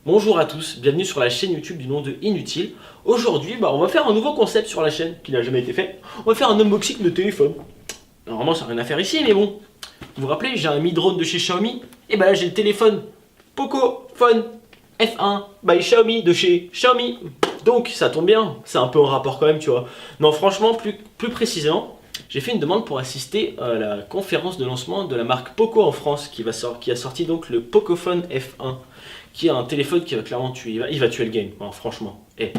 Bonjour à tous, bienvenue sur la chaîne YouTube du nom de Inutile. Aujourd'hui, on va faire un nouveau concept sur la chaîne qui n'a jamais été fait. On va faire un unboxing de téléphone. Normalement, ça n'a rien à faire ici, mais bon. Vous vous rappelez, j'ai un Mi Drone de chez Xiaomi. Et bah là, j'ai le téléphone Pocophone F1 by Xiaomi de chez Xiaomi. Donc, ça tombe bien, c'est un peu en rapport quand même, tu vois. Non, franchement, plus précisément, j'ai fait une demande pour assister à la conférence de lancement de la marque Poco en France qui a sorti donc le Pocophone F1. Qui est un téléphone qui va clairement tuer, il va tuer le game, hein, franchement. Et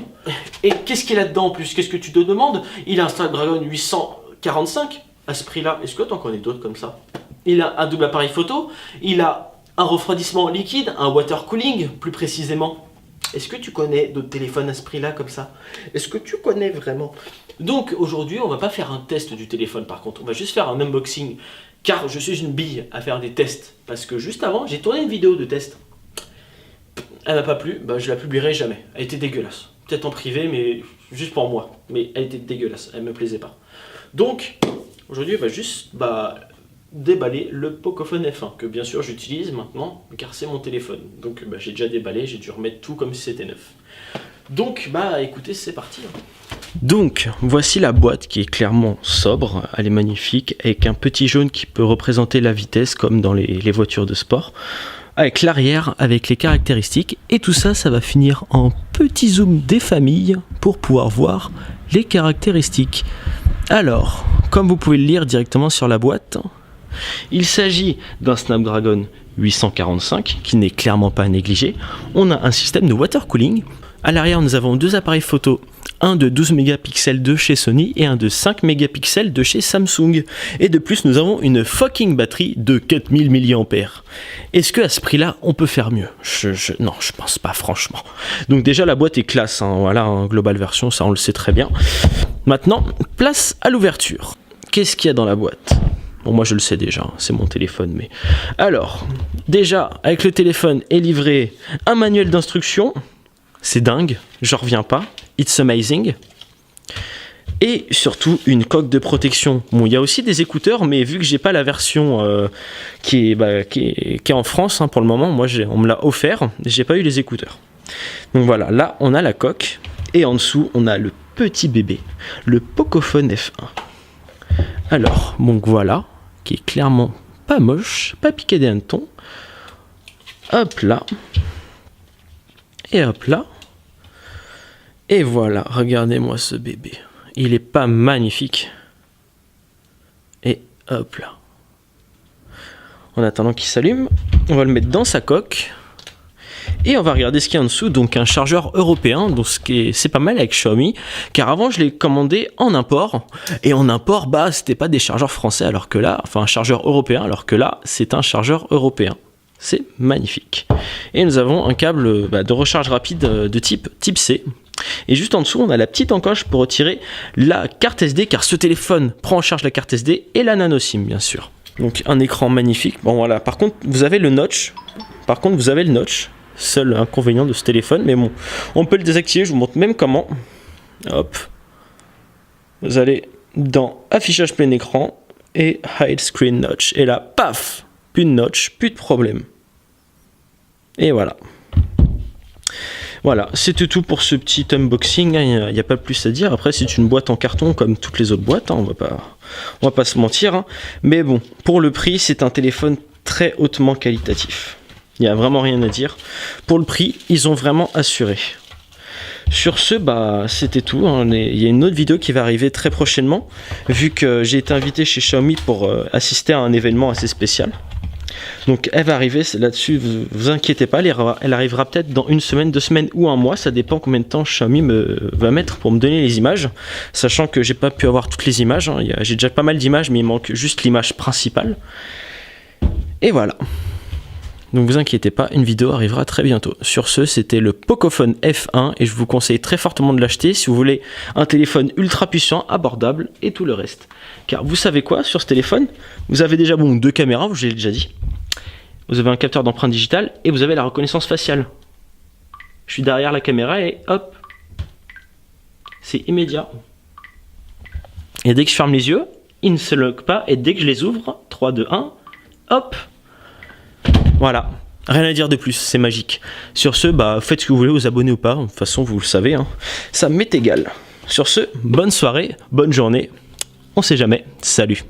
qu'est-ce qu'il a dedans en plus? Qu'est-ce que tu te demandes? Il a un Snapdragon 845 à ce prix-là. Est-ce que tu en connais d'autres comme ça? Il a un double appareil photo, il a un refroidissement liquide, un water cooling plus précisément. Est-ce que tu connais d'autres téléphones à ce prix-là comme ça? Est-ce que tu connais vraiment? Donc aujourd'hui, on va pas faire un test du téléphone par contre, on va juste faire un unboxing. Car je suis une bille à faire des tests. Parce que juste avant, j'ai tourné une vidéo de test. Elle m'a pas plu, je la publierai jamais. Elle était dégueulasse. Peut-être en privé, mais juste pour moi. Mais elle était dégueulasse, elle me plaisait pas. Donc, aujourd'hui, on va juste déballer le Pocophone F1, que bien sûr j'utilise maintenant, car c'est mon téléphone. Donc j'ai déjà déballé, j'ai dû remettre tout comme si c'était neuf. Donc, écoutez, c'est parti. Donc, voici la boîte qui est clairement sobre, elle est magnifique, avec un petit jaune qui peut représenter la vitesse, comme dans les voitures de sport. Avec l'arrière, avec les caractéristiques, et tout ça, ça va finir en petit zoom des familles pour pouvoir voir les caractéristiques. Alors, comme vous pouvez le lire directement sur la boîte, il s'agit d'un Snapdragon 845 qui n'est clairement pas négligé. On a un système de water cooling. À l'arrière, nous avons deux appareils photo, un de 12 mégapixels de chez Sony et un de 5 mégapixels de chez Samsung. Et de plus, nous avons une fucking batterie de 4000 mAh. Est-ce que à ce prix-là, on peut faire mieux? Non, je pense pas, franchement. Donc déjà, la boîte est classe, hein, voilà, en global version, ça on le sait très bien. Maintenant, place à l'ouverture. Qu'est-ce qu'il y a dans la boîte? Bon, moi je le sais déjà, c'est mon téléphone, mais... Alors, déjà, avec le téléphone est livré un manuel d'instruction. C'est dingue, j'en reviens pas. It's amazing. Et surtout une coque de protection. Bon, il y a aussi des écouteurs, mais vu que j'ai pas la version qui est en France hein, pour le moment, moi on me l'a offert, j'ai pas eu les écouteurs. Donc voilà, là on a la coque et en dessous on a le petit bébé, le Pocophone F1. Alors, donc voilà, qui est clairement pas moche, pas piqué des hannetons. Hop là. Et hop là. Et voilà, regardez-moi ce bébé. Il est pas magnifique? Et hop là. En attendant qu'il s'allume, on va le mettre dans sa coque. Et on va regarder ce qu'il y a en dessous. Donc un chargeur européen, donc c'est pas mal avec Xiaomi. Car avant je l'ai commandé en import. Et en import, c'était pas des chargeurs français alors que là, enfin un chargeur européen alors que là, c'est un chargeur européen. C'est magnifique. Et nous avons un câble de recharge rapide de type C. Et juste en dessous, on a la petite encoche pour retirer la carte SD, car ce téléphone prend en charge la carte SD et la nano SIM, bien sûr. Donc un écran magnifique. Bon voilà, par contre, vous avez le notch. Seul inconvénient de ce téléphone, mais bon, on peut le désactiver, je vous montre même comment. Hop. Vous allez dans affichage plein écran et hide screen notch. Et là, paf, plus de notch, plus de problème. Et voilà. Voilà, c'était tout pour ce petit unboxing, il n'y a pas plus à dire. Après, c'est une boîte en carton comme toutes les autres boîtes, hein, on va pas se mentir. Hein. Mais bon, pour le prix, c'est un téléphone très hautement qualitatif. Il n'y a vraiment rien à dire. Pour le prix, ils ont vraiment assuré. Sur ce, c'était tout. Hein. Il y a une autre vidéo qui va arriver très prochainement, vu que j'ai été invité chez Xiaomi pour assister à un événement assez spécial. Donc elle va arriver là-dessus, vous inquiétez pas, elle arrivera peut-être dans une semaine, 2 semaines ou un mois, ça dépend combien de temps Xiaomi va mettre pour me donner les images, sachant que j'ai pas pu avoir toutes les images, hein. J'ai déjà pas mal d'images mais il manque juste l'image principale. Et voilà. Donc vous inquiétez pas, une vidéo arrivera très bientôt. Sur ce, c'était le Pocophone F1 et je vous conseille très fortement de l'acheter si vous voulez un téléphone ultra puissant, abordable et tout le reste. Car vous savez quoi, sur ce téléphone, vous avez déjà 2 caméras, je l'ai déjà dit. Vous avez un capteur d'empreinte digitale et vous avez la reconnaissance faciale. Je suis derrière la caméra et hop, c'est immédiat. Et dès que je ferme les yeux, il ne se lock pas et dès que je les ouvre, 3, 2, 1, hop. Voilà, Rien à dire de plus, c'est magique. Sur ce, bah faites ce que vous voulez, vous abonner ou pas, de toute façon vous le savez, hein. Ça m'est égal. Sur ce, bonne soirée, bonne journée, on sait jamais, salut.